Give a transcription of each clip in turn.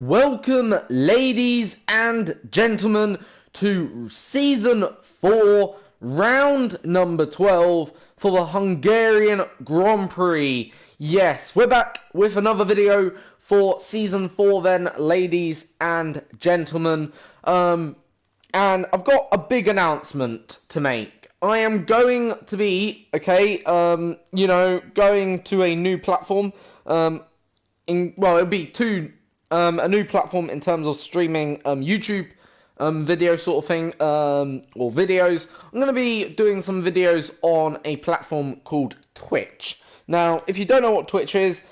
Welcome, ladies and gentlemen, to Season 4, Round number 12 for the Hungarian Grand Prix. Yes, we're back with another video for Season 4 then, ladies and gentlemen. And I've got a big announcement to make. I am going to be, going to a new platform. It'll be a new platform in terms of streaming YouTube video sort of thing, or videos. I'm going to be doing some videos on a platform called Twitch. Now, if you don't know what Twitch is,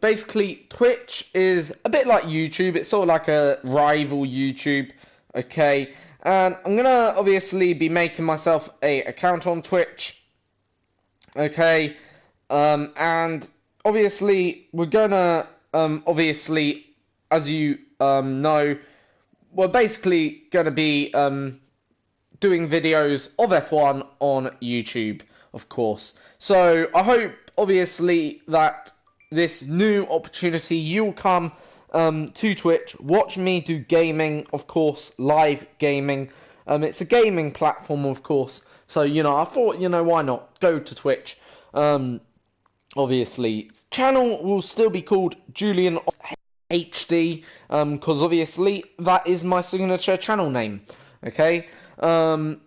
basically Twitch is a bit like YouTube. It's sort of like a rival YouTube, okay? And I'm going to obviously be making myself a account on Twitch, okay? And obviously we're going to obviously, as you know, we're basically going to be doing videos of F1 on YouTube, of course. So I hope, obviously, that this new opportunity, you'll come to Twitch, watch me do gaming, of course, live gaming. It's a gaming platform, of course. So, I thought, why not? Go to Twitch. Obviously, channel will still be called Julian HD, because obviously that is my signature channel name, okay? And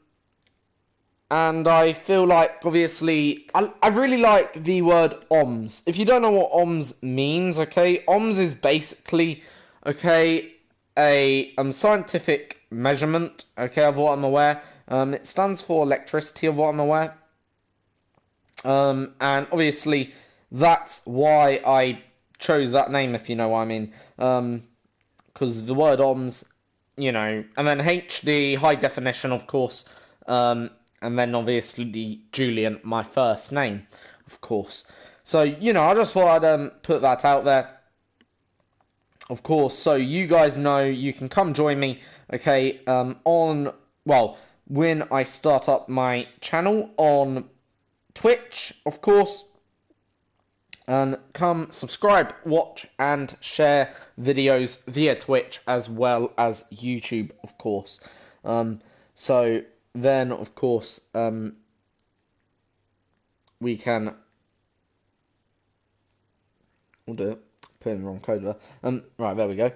I feel like, obviously, I really like the word OMS. If you don't know what OMS means, okay, OMS is basically, okay, a scientific measurement, okay, of what I'm aware. It stands for electricity, of what I'm aware. And obviously that's why I chose that name, if you know what I mean. Because the word OMS, and then HD, high definition, of course. And then obviously Julian, my first name, of course. So, I just thought I'd put that out there. Of course, so you guys know you can come join me, okay, when I start up my channel on Twitch, of course, and come subscribe, watch, and share videos via Twitch as well as YouTube, of course. So then, of course, we can. We'll do it. Put in the wrong code there. Right, there we go.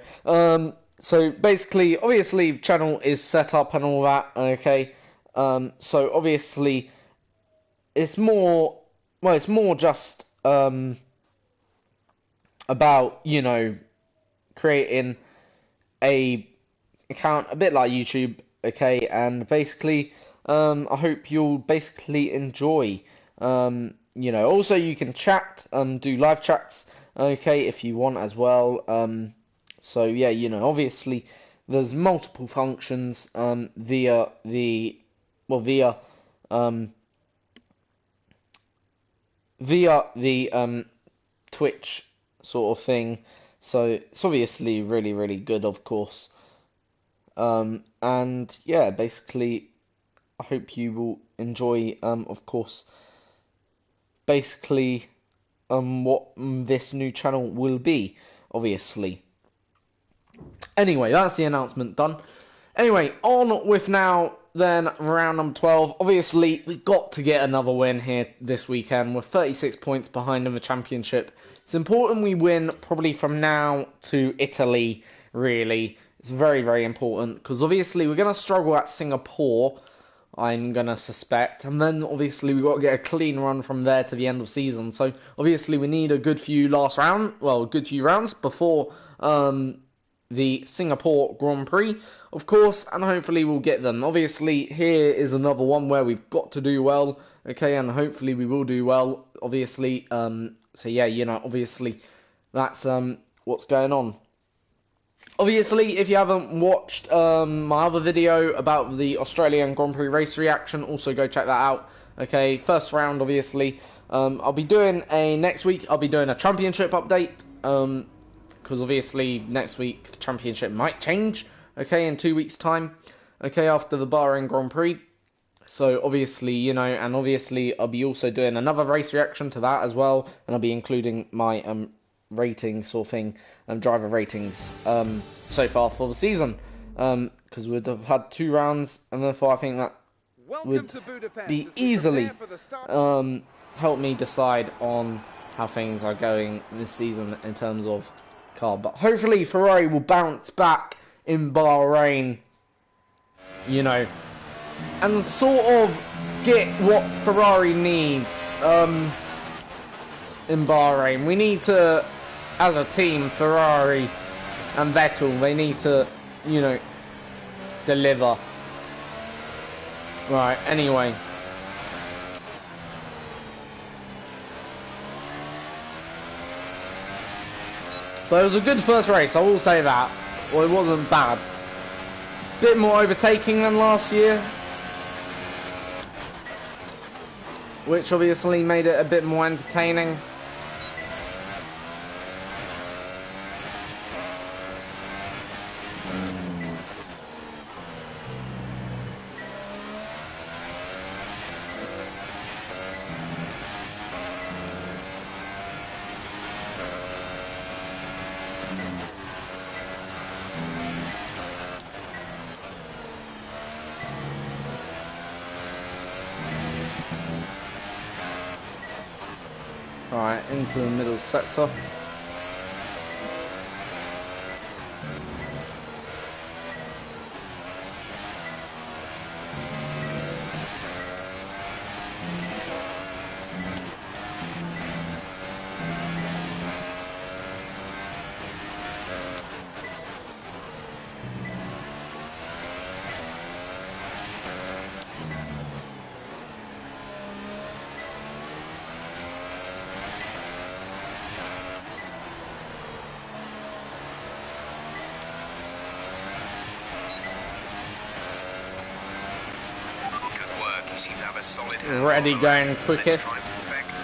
So basically, obviously, the channel is set up and all that. Okay. So obviously, it's more just about, creating a account a bit like YouTube, okay, and basically I hope you'll basically enjoy. Also you can chat, do live chats, okay, if you want as well. So yeah, obviously there's multiple functions via the Twitch sort of thing. So it's obviously really, really good, of course. And yeah, basically, I hope you will enjoy, of course, basically, what this new channel will be, obviously. Anyway, that's the announcement done. Anyway, on with now then round number 12. Obviously, we got to get another win here this weekend. We're 36 points behind in the championship. It's important we win probably from now to Italy, really. It's very, very important because obviously we're going to struggle at Singapore, I'm going to suspect. And then obviously we've got to get a clean run from there to the end of season. So obviously we need a good few rounds before the Singapore Grand Prix, of course, and hopefully we'll get them. Obviously, here is another one where we've got to do well, okay, and hopefully we will do well, obviously. So yeah, obviously that's what's going on. Obviously, if you haven't watched my other video about the Australian Grand Prix race reaction, also go check that out. Okay, first round, obviously. I'll be doing next week, I'll be doing a championship update. Because obviously next week the championship might change, okay, in 2 weeks' time, okay, after the Bahrain Grand Prix. So obviously, and obviously I'll be also doing another race reaction to that as well, and I'll be including my ratings sort of thing, driver ratings so far for the season, because we'd have had 2 rounds, and therefore I think that would be easily help me decide on how things are going this season in terms of car. But hopefully Ferrari will bounce back in Bahrain, you know, and sort of get what Ferrari needs in Bahrain. We need to, as a team, Ferrari and Vettel, they need to, you know, deliver. Right, anyway. But it was a good first race, I will say that. Well, it wasn't bad. Bit more overtaking than last year, which obviously made it a bit more entertaining. Alright, into the middle sector. Ready, going quickest.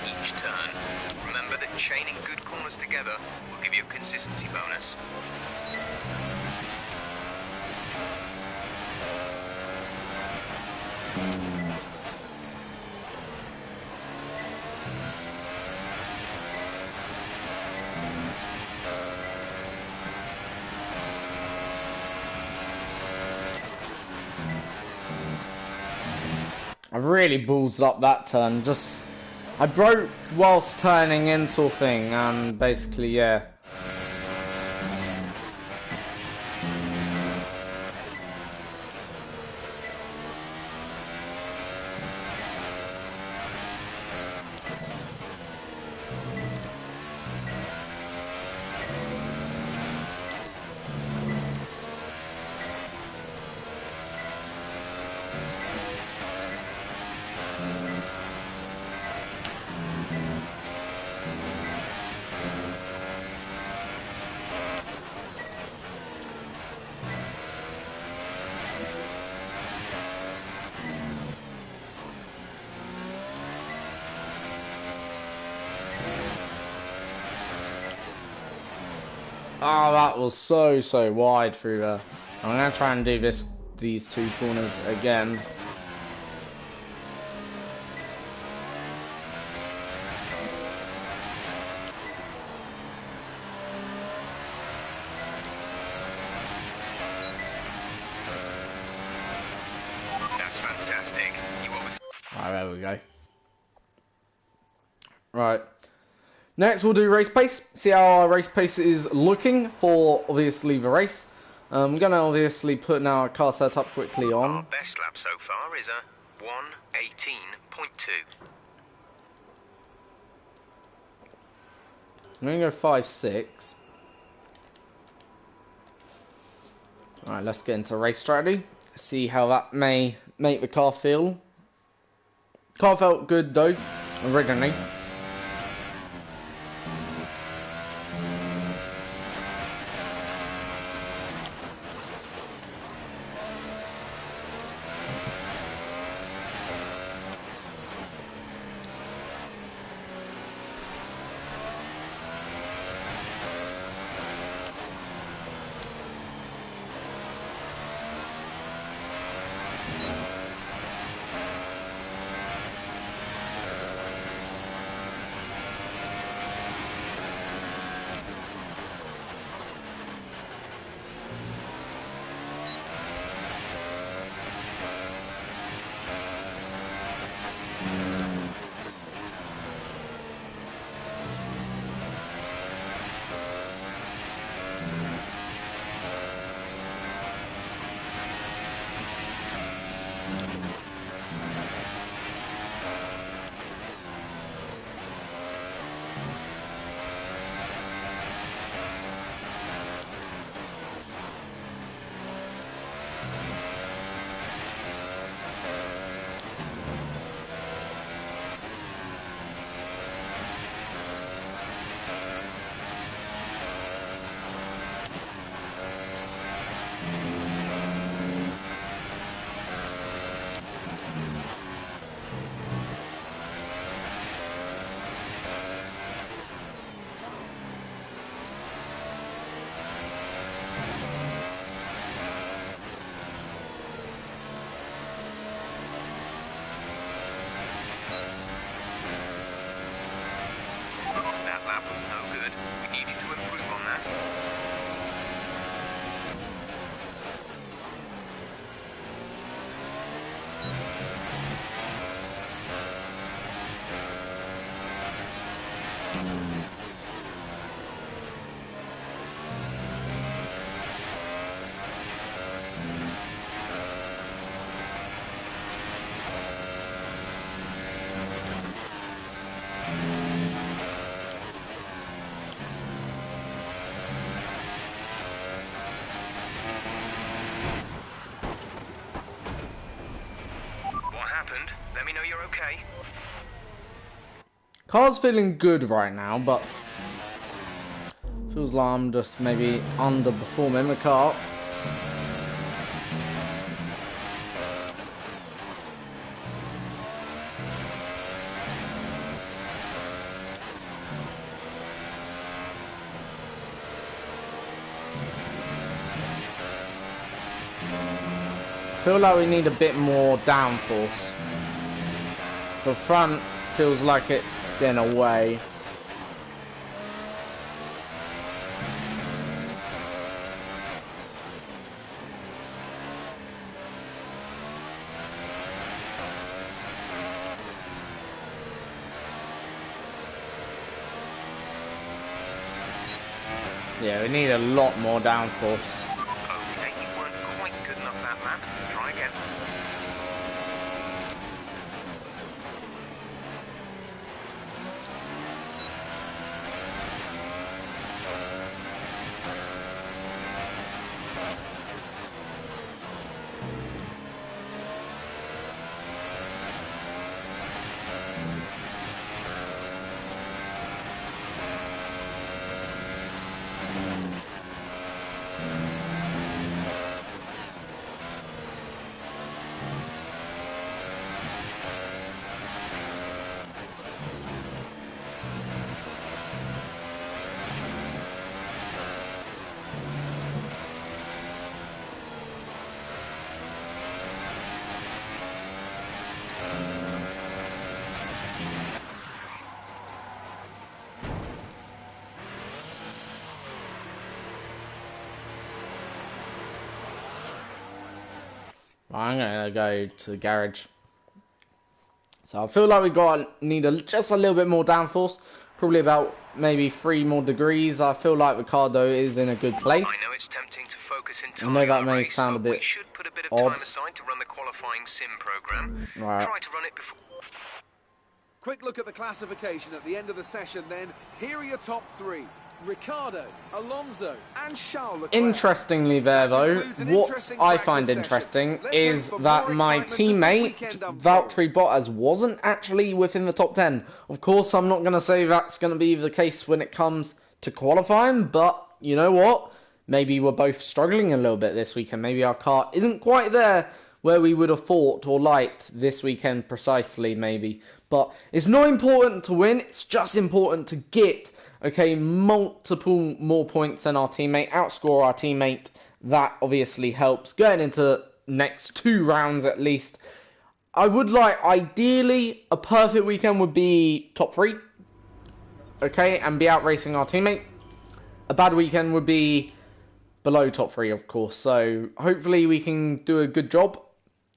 Each turn. Remember that chaining good corners together will give you a consistency bonus. I really ballsed up that turn. I broke whilst turning in, sort of thing, and basically, yeah. Oh, that was so wide through there. I'm gonna try and do these 2 corners again. That's fantastic. You obviously... Alright, there we go. Right. Next, we'll do race pace. See how our race pace is looking for, obviously, the race. I'm going to obviously put now our car setup quickly on. Our best lap so far is a 1:18.2. I'm going to go 5.6. Alright, let's get into race strategy. See how that may make the car feel. Car felt good, though, originally. Car's feeling good right now, but feels like I'm just maybe underperforming the car. Feel like we need a bit more downforce. The front feels like it's in a way. Yeah, we need a lot more downforce. Okay, you weren't quite good enough that lap. Try again. I'm gonna go to the garage. So I feel like we just a little bit more downforce. Probably about maybe 3 more degrees. I feel like Ricardo is in a good place. I know it's tempting to focus I entirely know that on the may race, sound a but we bit should put a bit of odd. time aside to run the qualifying sim program. Right. Try to run it before. Quick look at the classification at the end of the session then. Here are your top 3. Ricardo, Alonso and Charles Leclerc. Interestingly there though, concludes an what interesting I practice find session. interesting Let's is hope for that more my excitement as the teammate, weekend unfolds. Valtteri Bottas, wasn't actually within the top 10. Of course, I'm not going to say that's going to be the case when it comes to qualifying, but you know what? Maybe we're both struggling a little bit this weekend. Maybe our car isn't quite there where we would have thought or liked this weekend precisely, maybe. But it's not important to win, it's just important to get, okay, multiple more points than our teammate, outscore our teammate. That obviously helps. Going into next 2 rounds at least, I would like, ideally, a perfect weekend would be top 3, okay, and be out racing our teammate. A bad weekend would be below top 3, of course, so hopefully we can do a good job,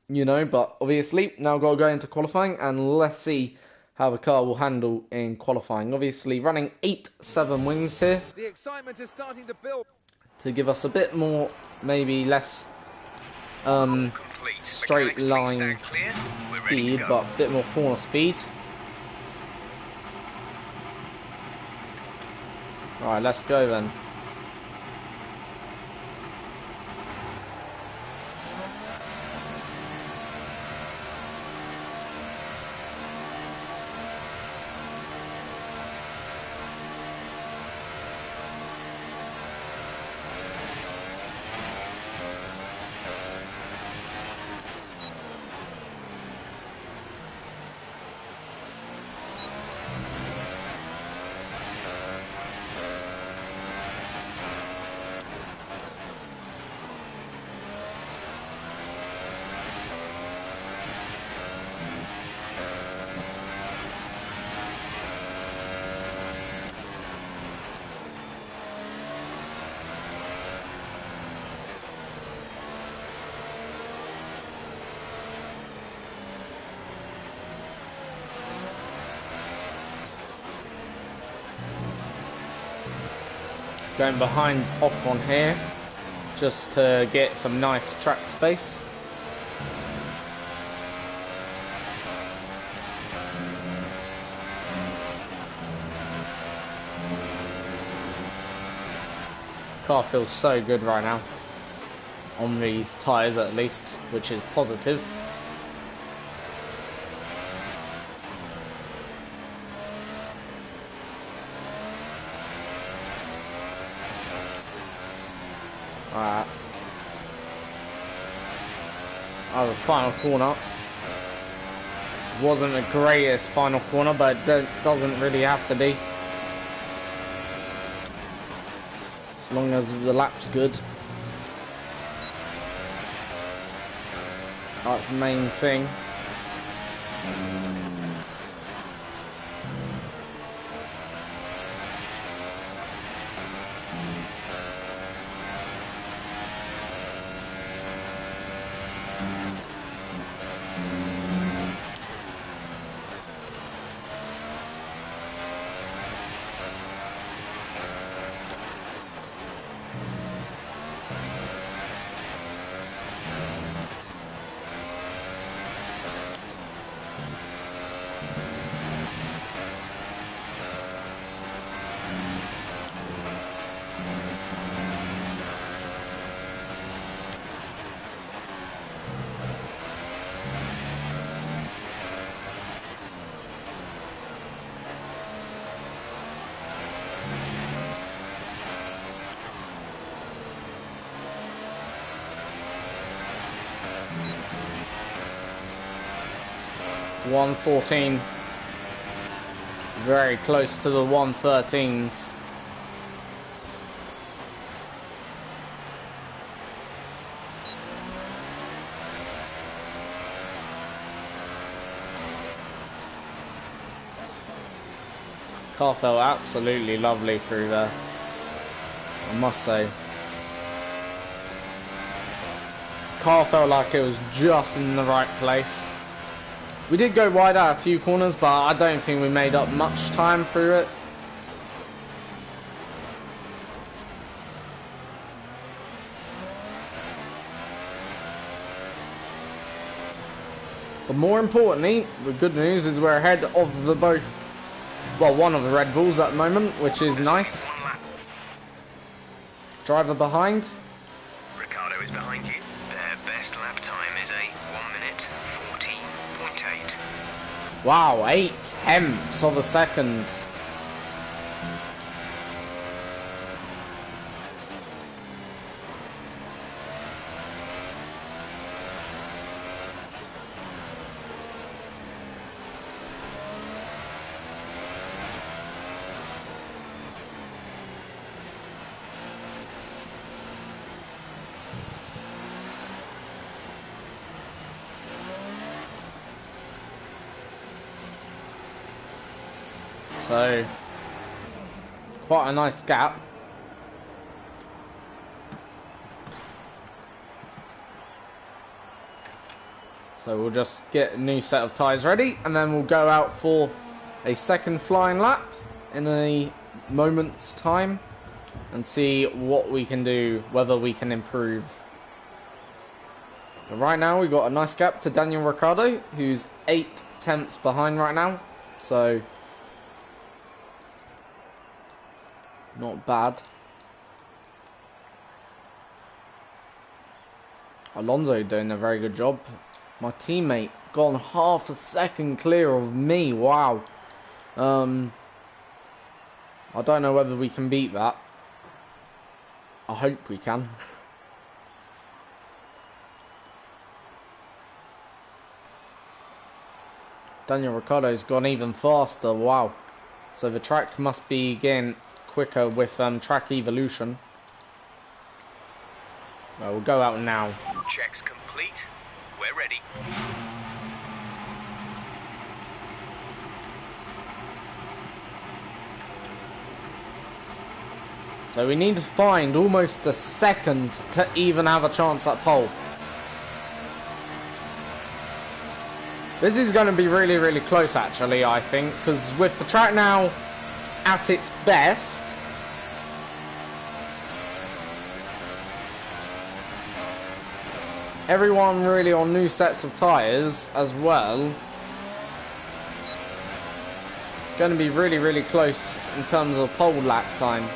you know, but obviously now got to go into qualifying and let's see how the car will handle in qualifying. Obviously running 8-7 wings here The excitement is starting to build. to give us a bit more, maybe less Complete. straight Mechanics, please line stand clear. We're ready to speed, go. but a bit more corner speed. Alright, let's go then. Going behind Ocon here, just to get some nice track space. Car feels so good right now, on these tyres at least, which is positive. Alright. Oh, the final corner. Wasn't the greatest final corner, but it doesn't really have to be. As long as the lap's good. That's the main thing. $114. Very close to the 113s. Car felt absolutely lovely through there, I must say. Car felt like it was just in the right place. We did go wide out a few corners, but I don't think we made up much time through it. But more importantly, the good news is we're ahead of the both, well, one of the Red Bulls at the moment, which is nice. Driver behind. Ricardo is behind you. Their best lap time is a 1:14.8. Wow, 0.8 of a second. So, quite a nice gap. So we'll just get a new set of tyres ready, and then we'll go out for a second flying lap in a moment's time and see what we can do, whether we can improve. But right now we've got a nice gap to Daniel Ricciardo, who's 0.8 behind right now. So not bad. Alonso doing a very good job. My teammate gone half a second clear of me. Wow. I don't know whether we can beat that. I hope we can. Daniel Ricciardo's gone even faster. Wow. So the track must be getting quicker with track evolution. Well, we'll go out now. Checks complete. We're ready. So we need to find almost a second to even have a chance at pole. This is going to be really, really close actually, I think, because with the track now at its best, everyone really on new sets of tyres as well. It's going to be really, really close in terms of pole lap time.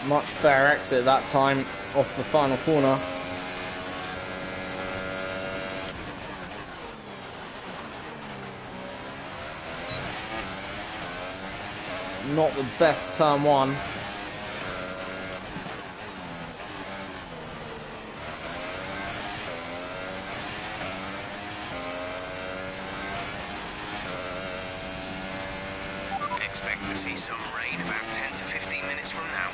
Much better exit that time off the final corner. Not the best turn one. Expect to see some rain about 10 to 15 minutes from now.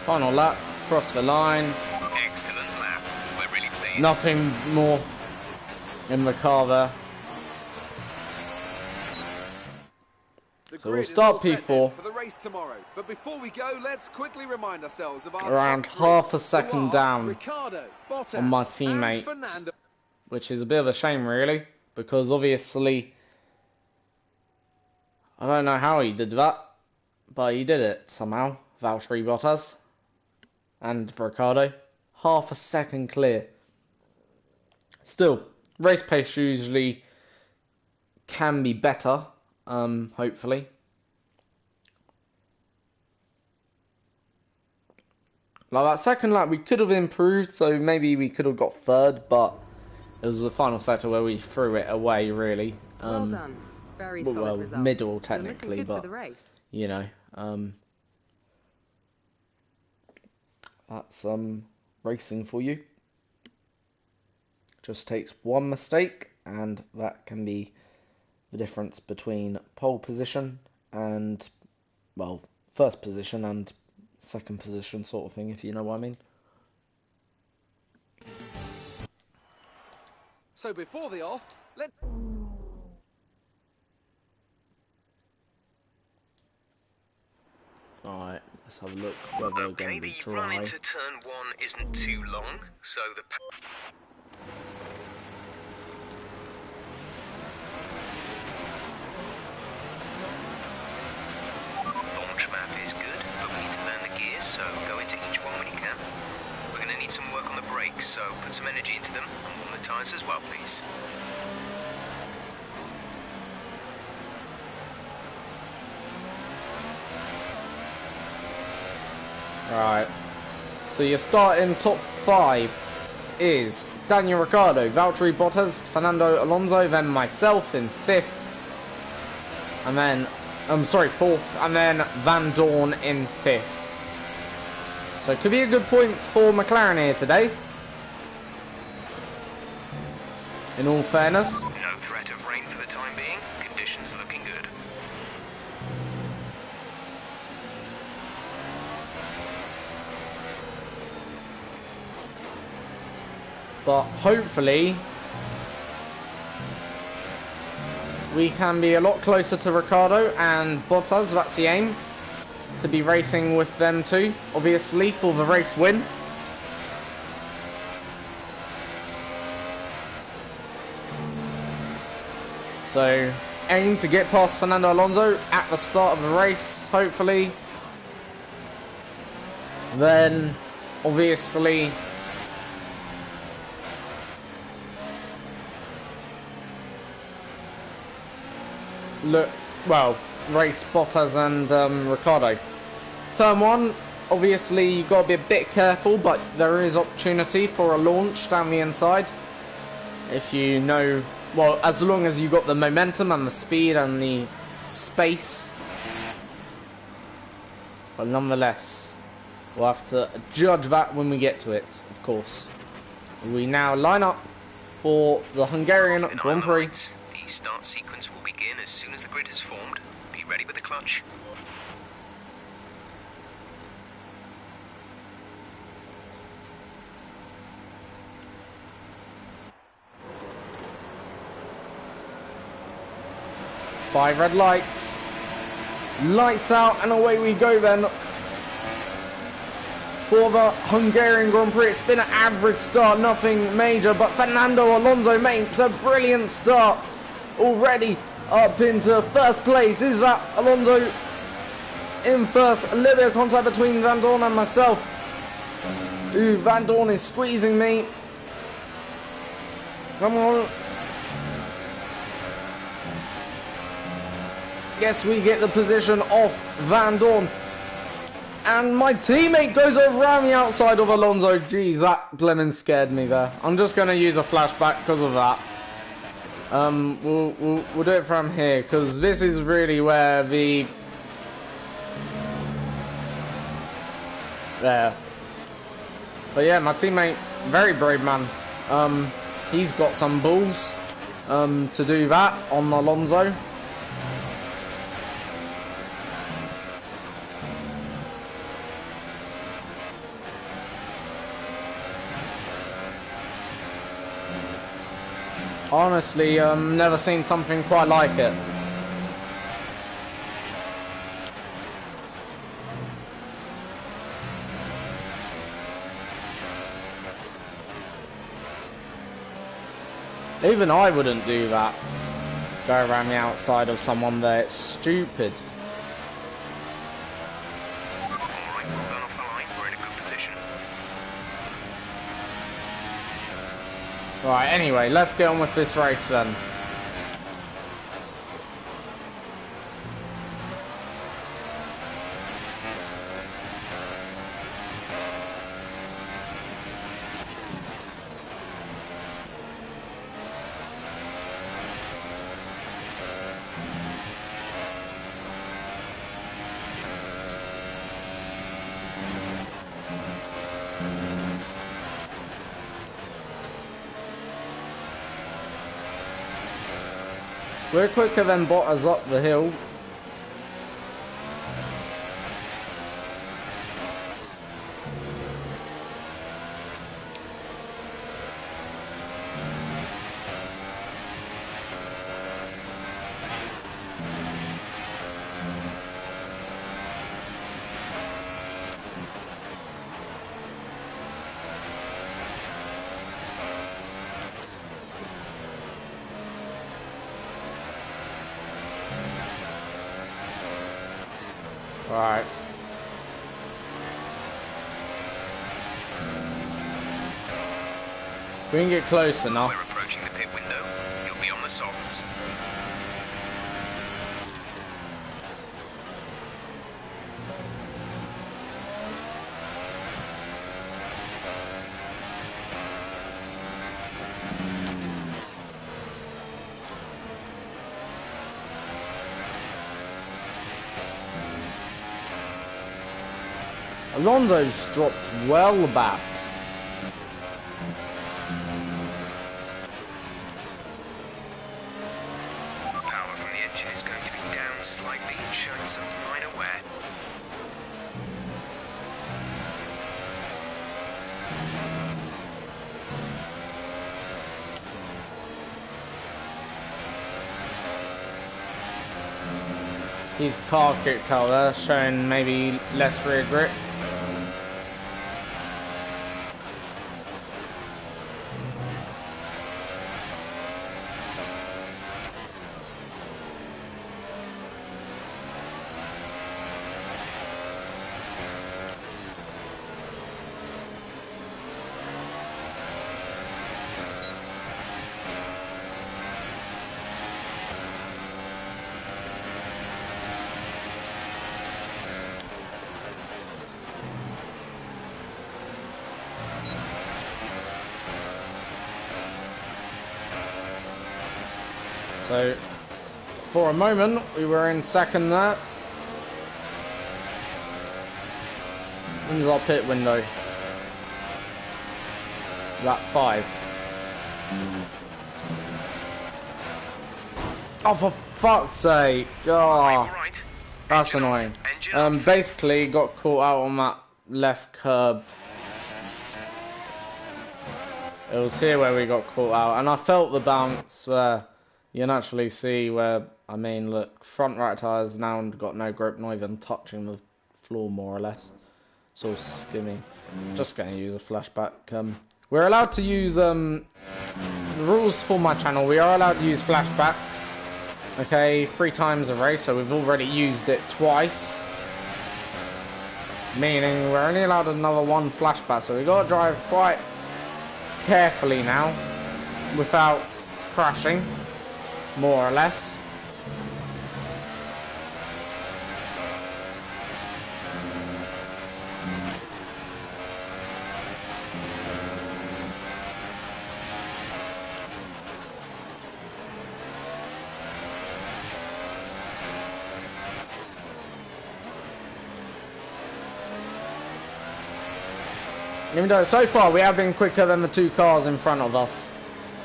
Final lap, cross the line. Excellent lap. We're really pleased. Nothing more in the car there. So we'll start P4. For the race tomorrow. But before we go, let's quickly remind ourselves of our Around top three, half a second down Ricciardo, Bottas, on my and teammate, Fernando. which is a bit of a shame really, because obviously I don't know how he did that, but he did it somehow. Valtteri Bottas and Ricciardo, half a second clear. Still, race pace usually can be better, hopefully. Like that second lap, we could have improved, so maybe we could have got third, but it was the final sector where we threw it away, really. Well done. Very solid result. Middle technically, but you know, that's racing for you. Just takes one mistake, and that can be the difference between pole position and, well, first position and second position sort of thing, if you know what I mean. So before the off, let's... Alright, let's have a look whether they're going to be the run dry. into turn 1 isn't too long, so the launch map is good, but we need to learn the gears, so go into each one when you can. We're going to need some work on the brakes, so put some energy into them and warm the tyres as well, please. Right, so your starting top 5 is Daniel Ricciardo, Valtteri Bottas, Fernando Alonso, then myself in 5th, and then, 4th, and then Van Dorn in 5th. So it could be a good points for McLaren here today, in all fairness. No threat of rain for the time being, conditions are looking good. But hopefully we can be a lot closer to Ricciardo and Bottas. That's the aim, to be racing with them too, obviously, for the race win. So aim to get past Fernando Alonso at the start of the race, hopefully. Then obviously race Bottas and Ricciardo. Turn 1, obviously you've got to be a bit careful, but there is opportunity for a launch down the inside. If you know, well, as long as you've got the momentum and the speed and the space. But nonetheless, we'll have to judge that when we get to it, of course. We now line up for the Hungarian Grand Prix. The start sequence will begin as soon as the grid is formed. Be ready with the clutch. 5 red lights. Lights out, and away we go then. For the Hungarian Grand Prix, it's been an average start, nothing major, but Fernando Alonso makes a brilliant start. Already up into first place. Is that Alonso in first? A little bit of contact between Van Dorn and myself. Ooh, Van Dorn is squeezing me. Come on. Guess we get the position off Van Dorn. And my teammate goes around the outside of Alonso. Jeez, that blemmin' scared me there. I'm just going to use a flashback because of that. We'll do it from here, because this is really where the... There. But yeah, my teammate, very brave man. He's got some balls to do that on Alonso. Honestly, never seen something quite like it. Even I wouldn't do that. Go around the outside of someone there. It's stupid. Alright, well done off the line. We're in a good position. Right, anyway, let's get on with this race then. We're quicker than Bottas up the hill. Right. We can get close enough. We're approaching the pit window. You'll be on the softs. Alonso's dropped well back. Power from the engine is going to be down slightly, showing some minor wear. He's car kicked out there, showing maybe less rear grip. So, for a moment, we were in second there. When's our pit window? Lap 5. Oh, for fuck's sake! Oh, Right. that's Engine annoying. off. Engine off. Basically, got caught out on that left curb. It was here where we got caught out, and I felt the bounce. You can actually see where I mean, look, front right tyres now got no grip, not even touching the floor, more or less. It's all skimmy. Just going to use a flashback. We're allowed to use, the rules for my channel, we are allowed to use flashbacks. Okay, 3 times a race, so we've already used it twice. Meaning we're only allowed another 1 flashback, so we've got to drive quite carefully now, without crashing, more or less. Even though so far we have been quicker than the 2 cars in front of us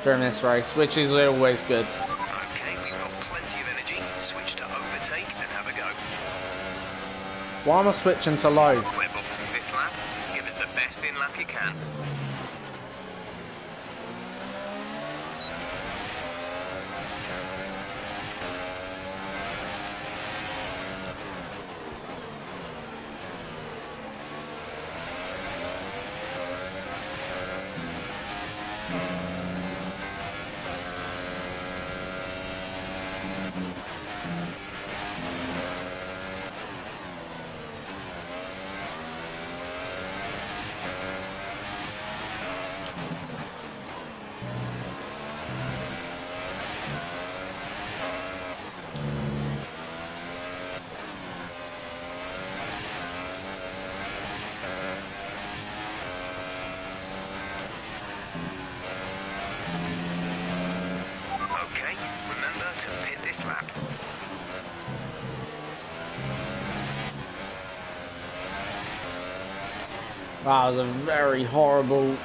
during this race, which is always good. Okay, we've got plenty of energy. Switch to overtake and have a go. Why am I switching to low? We're boxing this lap. Give us the best in lap you can. Okay, remember to pit this lap. That was a very horrible...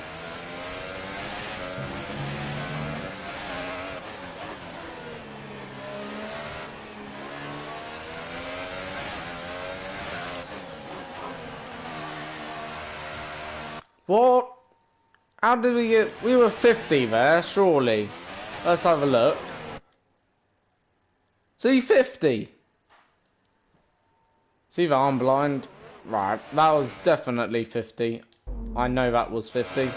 What? How did we get... We were 50 there, surely. Let's have a look. See, 50. See that I'm blind. Right, that was definitely 50. I know that was 50.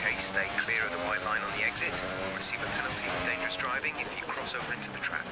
Okay, stay clear of the white line on the exit. We'll receive a penalty for dangerous driving if you cross over into the track.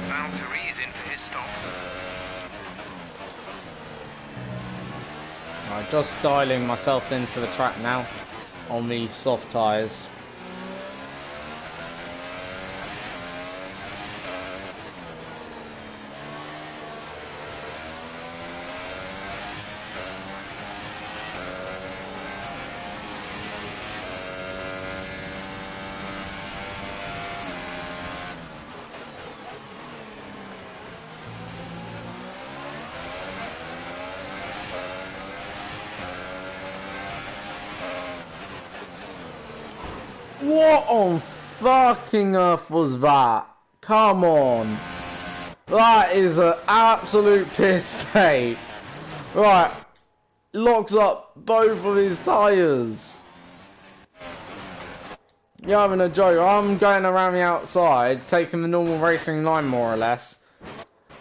Valtteri is in for his stop. Right, just dialing myself into the track now on the soft tyres. What on fucking earth was that? Come on. That is an absolute piss take. Right. Locks up both of his tyres. You're having a joke. I'm going around the outside, taking the normal racing line more or less.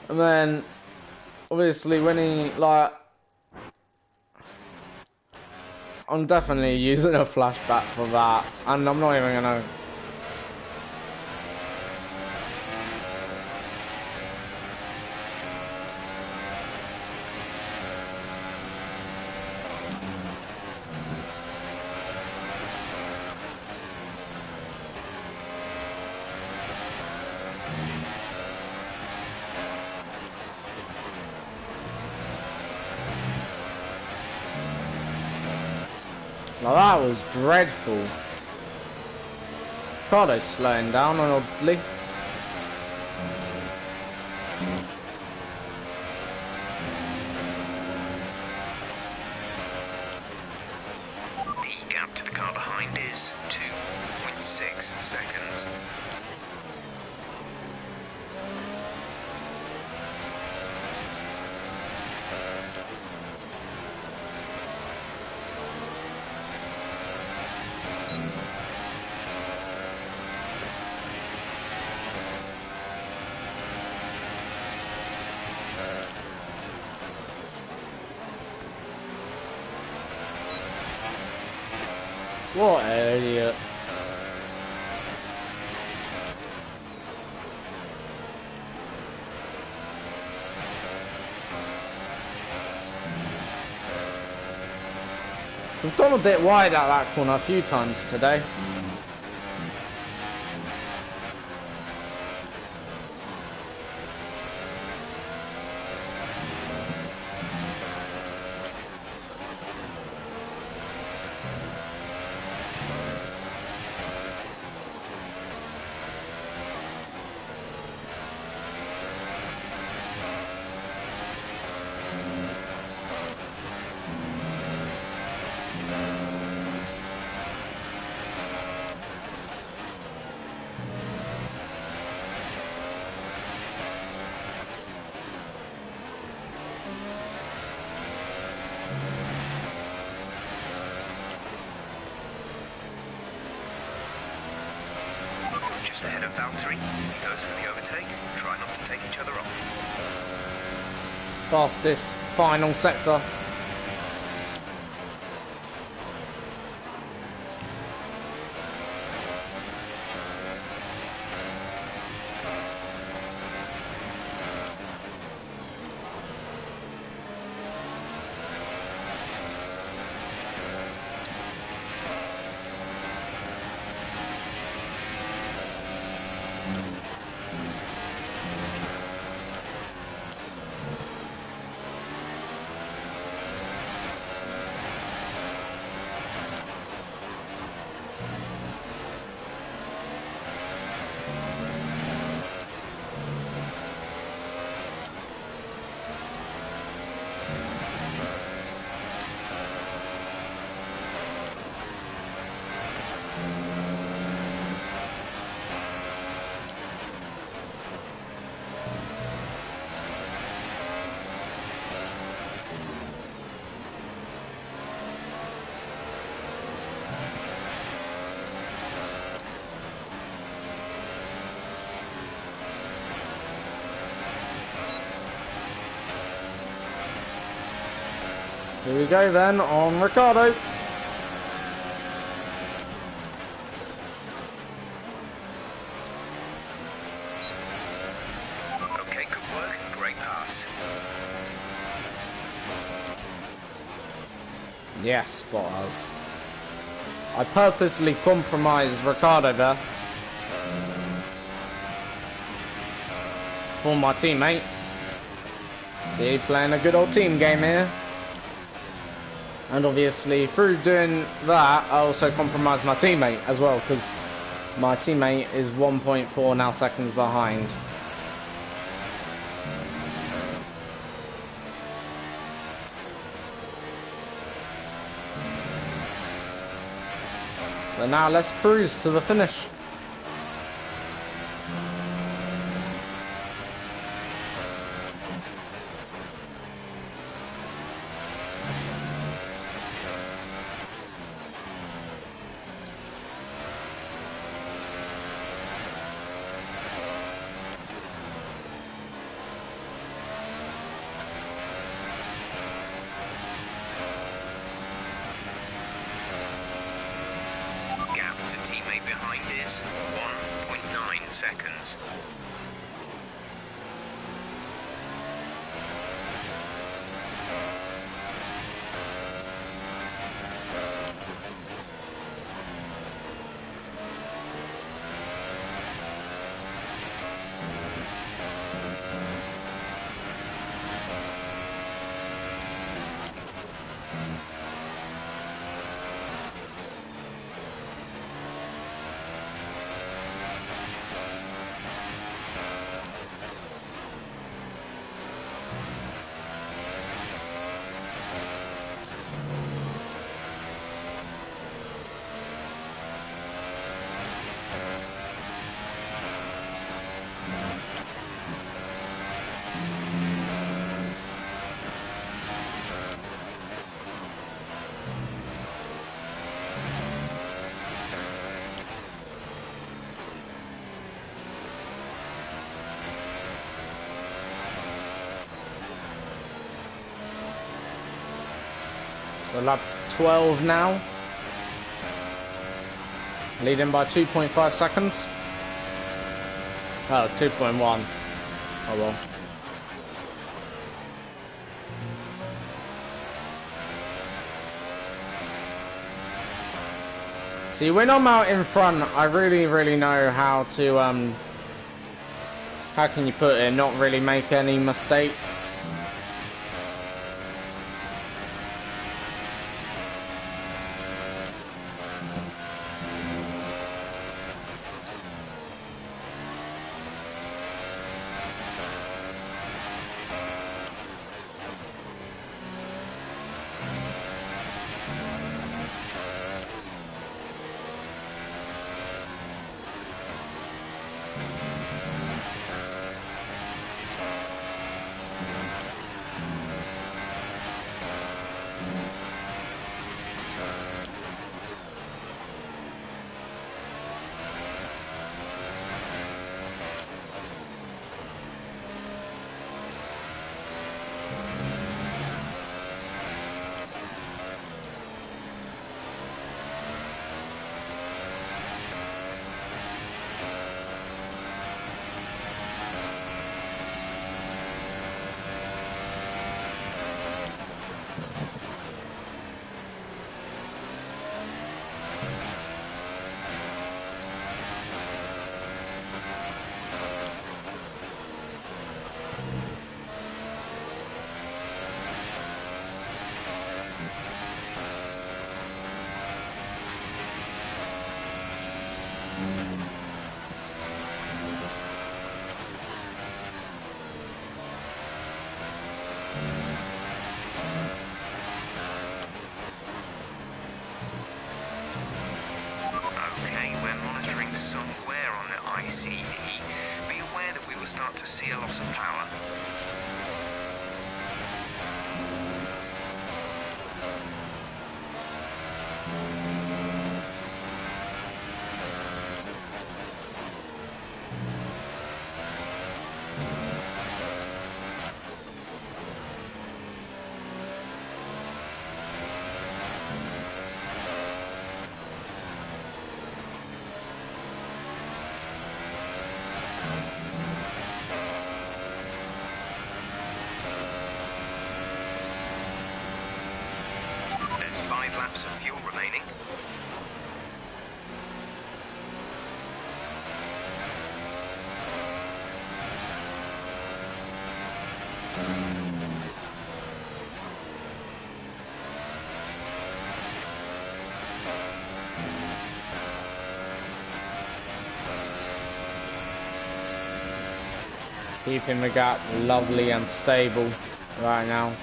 And then obviously when he, like, I'm definitely using a flashback for that, and I'm not even gonna. Now that was dreadful. Ricardo's slowing down oddly. The gap to the car behind is 2.6 seconds. What an idiot. We've gone a bit wide at that corner a few times today. Just ahead of Valtteri, he goes for the overtake. Try not to take each other off. Fastest final sector. Here we go then on Ricardo. Okay, good work. Great pass. Yes, Bottas. I purposely compromised Ricardo there for my teammate. See, playing a good old team game here. And obviously, through doing that, I also compromised my teammate as well, because my teammate is 1.4 now seconds behind. So now let's cruise to the finish. seconds. So lap 12 now. Leading by 2.5 seconds. Oh, 2.1. Oh well. See, when I'm out in front, I really know how to, how can you put it, not really make any mistakes. Start to see a loss of power. There's 5 laps of fuel remaining. Keeping the gap lovely and stable right now.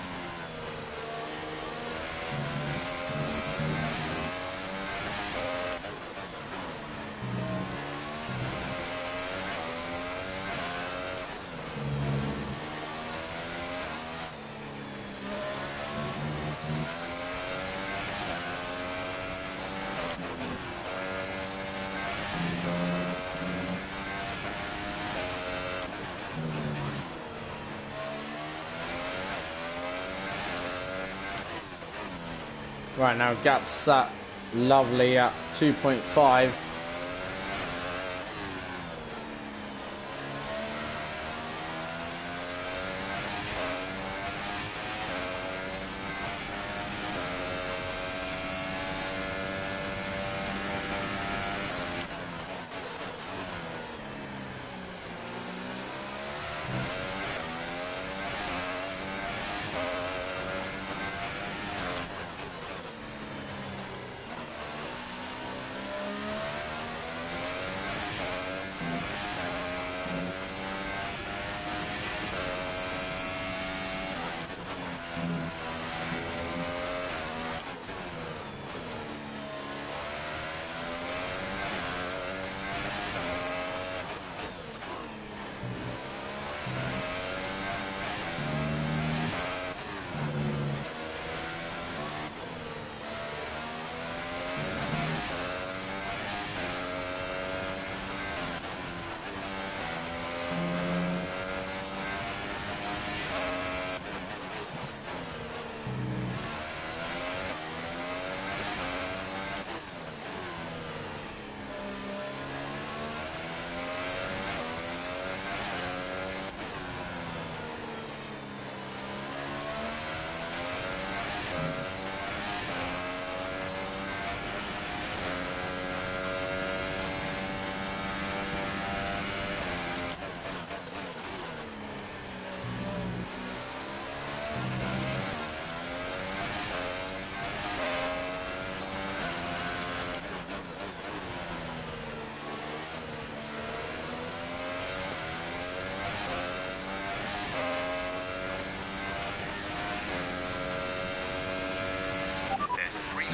Right now, gap sat lovely at 2.5.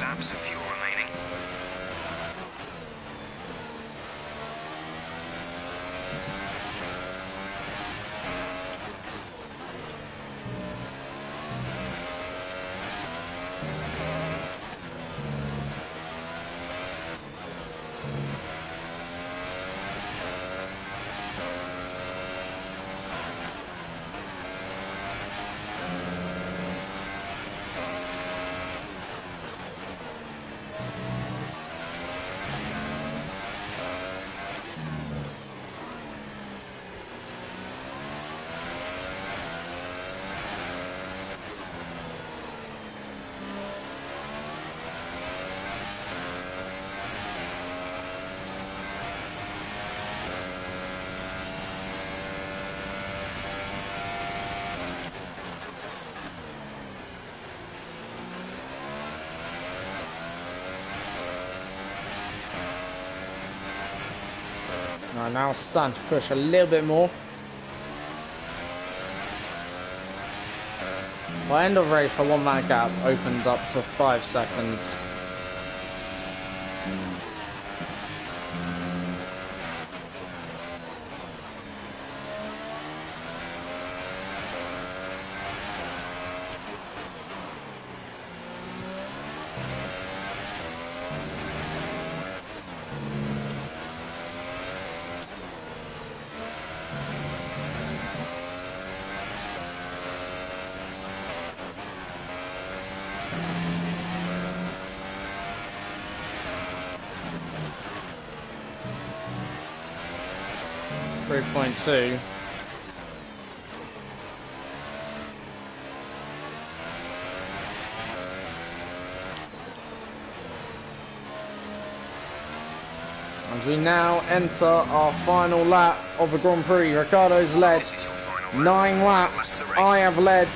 laps of fuel remaining. Right, now it's starting to push a little bit more. By end of race, I want that gap opened up to 5 seconds. 3.2. As we now enter our final lap of the Grand Prix, Ricciardo's led 9 laps. I have led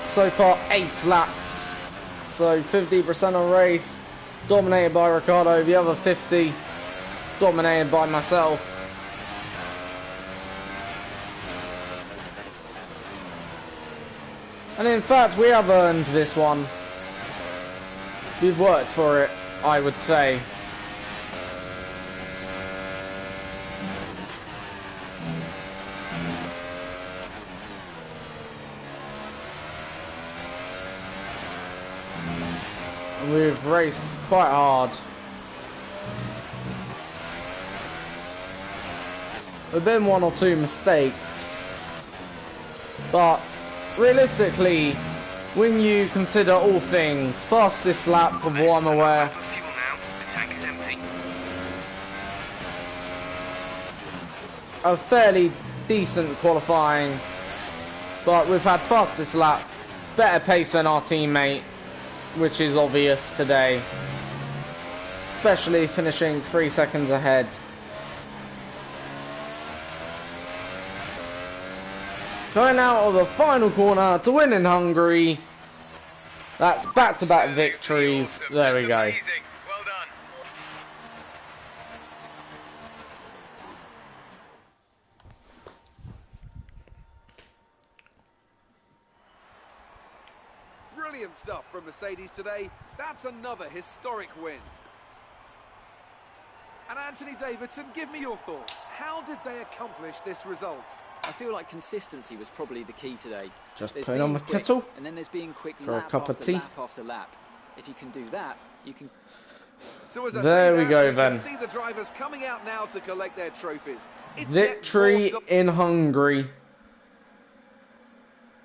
so far 8 laps. So 50% of the race dominated by Ricciardo, the other 50 dominated by myself. And in fact, we have earned this one. We've worked for it, I would say. And we've raced quite hard. There have been 1 or 2 mistakes, but realistically, when you consider all things, fastest lap of what I'm aware, a fairly decent qualifying, but we've had fastest lap, better pace than our teammate, which is obvious today, especially finishing 3 seconds ahead. Going out of the final corner to win in Hungary. That's back-to-back victories. There we go. Well done. Brilliant stuff from Mercedes today. That's another historic win. And Anthony Davidson, give me your thoughts. How did they accomplish this result? I feel like consistency was probably the key today. Just There's put on being the quick, kettle and then there's being quick for a lap cup of after tea. lap after lap. If you can do that, you can. So as I There say we that, go you can then. see the drivers coming out now to collect their trophies. It's Victory yet more in Hungary.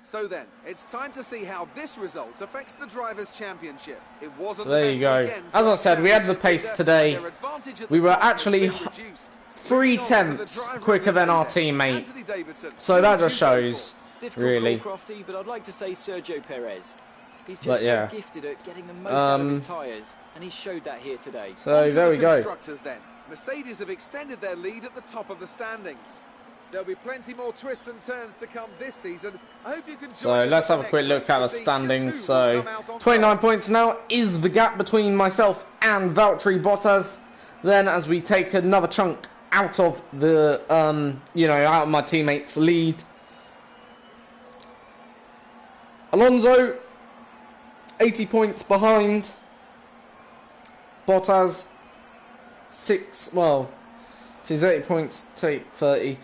So then, it's time to see how this result affects the Drivers' Championship. It wasn't So there the you best go. weekend for As I our said, we had the championship pace leader, today. and their advantage at We the were top has actually been reduced. 3 Moving on to the tenths driver of quicker the than day our then, teammate. Anthony Davidson. So Who that would just you go shows, Difficult really. call, Crofty, but I'd like to say Sergio Perez. He's But just yeah. so gifted at getting the most out of his tyres, and he showed that here today. So On to there the we go. constructors then. Mercedes have extended their lead at the top of the standings. There'll be plenty more twists and turns to come this season. I hope you can join So us let's at have the a quick next look race at to the see just standings. who will So come out on 29 top. points now is the gap between myself and Valtteri Bottas. Then as we take another chunk out of the, out of my teammates' lead. Alonso, 80 points behind. Bottas, well, if he's 80 points, take 30.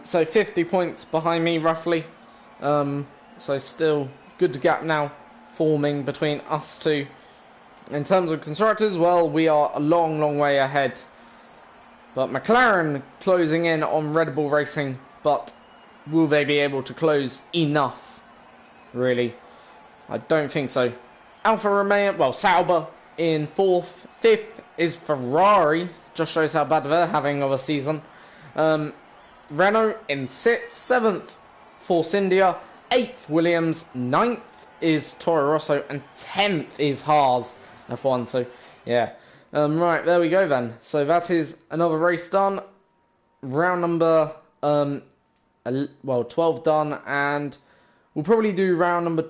So 50 points behind me, roughly. So still good gap now forming between us two. In terms of constructors, well, we are a long, long way ahead. But McLaren closing in on Red Bull Racing, but will they be able to close enough? Really, I don't think so. Alfa Romeo, well, Sauber in 4th. 5th is Ferrari. Just shows how bad they're having of a season. Renault in 6th. 7th, Force India. 8th, Williams. 9th is Toro Rosso. And 10th is Haas F1. So, yeah. Right, there we go then. So that is another race done. Round number 12 done, and we'll probably do round number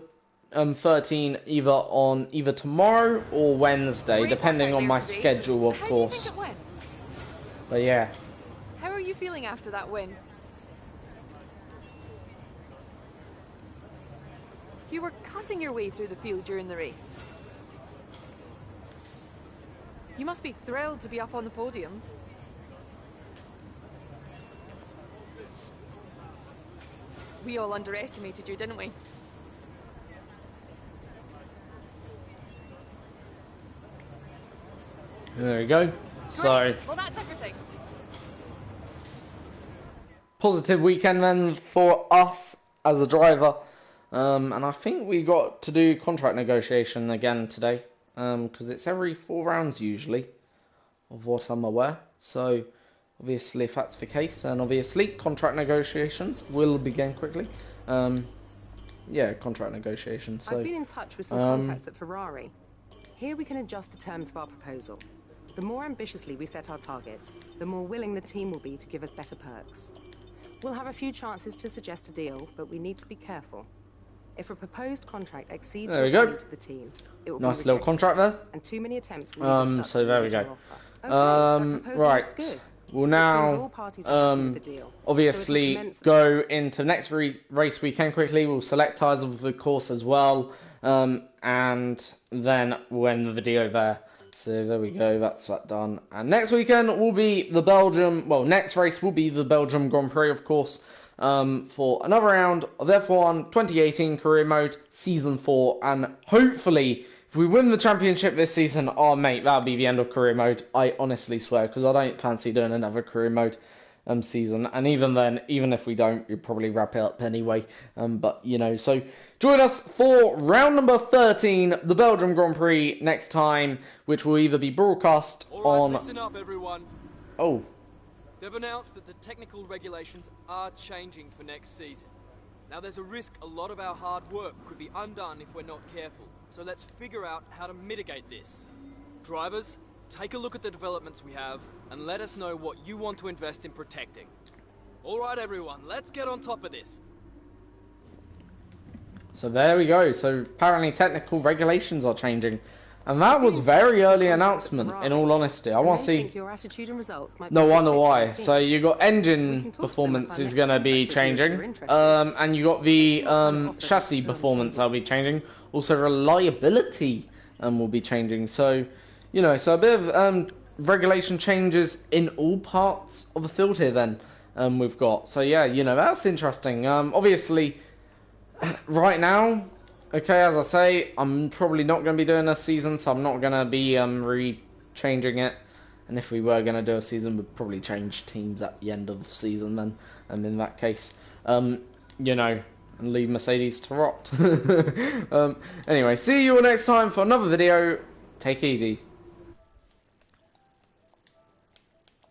13 either tomorrow or Wednesday, depending on my schedule, of course. How do you think it went? But yeah. How are you feeling after that win? You were cutting your way through the field during the race. You must be thrilled to be up on the podium. We all underestimated you, didn't we? There we go. So, well, that's everything. Positive weekend then for us as a driver. And I think we got to do contract negotiation again today. Because it's every 4 rounds usually, of what I'm aware. So, obviously, if that's the case, then obviously contract negotiations will begin quickly. Yeah, contract negotiations. So, I've been in touch with some contacts at Ferrari. Here we can adjust the terms of our proposal. The more ambitiously we set our targets, the more willing the team will be to give us better perks. We'll have a few chances to suggest a deal, but we need to be careful. If a proposed contract exceeds there we the go. value to the team, it will Nice be little rejected, contract there. and too many attempts will leave us stuck So there we with go. the offer. Okay, that proposal Right. looks good. We'll It now seems all parties are happy with the deal. obviously So it'll commence- go into next race weekend quickly. We'll select tyres of the course as well, and then we'll end the video there. So there we go, that's that done. And next weekend will be the Belgium, well, next race will be the Belgium Grand Prix, of course, for another round of F1 2018 Career Mode Season 4, and hopefully, if we win the championship this season, oh mate, that'll be the end of Career Mode, I honestly swear, because I don't fancy doing another Career Mode season, and even then, even if we don't, we'll probably wrap it up anyway, but, you know, so join us for round number 13, the Belgium Grand Prix, next time, which will either be broadcast on... Listen up, everyone. Oh. They've announced that the technical regulations are changing for next season. Now there's a risk a lot of our hard work could be undone if we're not careful, so let's figure out how to mitigate this. Drivers, take a look at the developments we have and let us know what you want to invest in protecting. Alright everyone, let's get on top of this. So there we go. So apparently technical regulations are changing. And that was very early announcement, in all honesty. I want to see... No wonder why. So you got engine performance is going to be changing. And you got the chassis performance will be changing. Also reliability will be changing. So, you know, so a bit of regulation changes in all parts of the field here then we've got. So yeah, you know, that's interesting. Obviously, right now... Okay, as I say, I'm probably not going to be doing a season, so I'm not going to be changing it. And if we were going to do a season, we'd probably change teams at the end of the season then. And in that case, you know, and leave Mercedes to rot. Anyway, see you all next time for another video. Take it easy.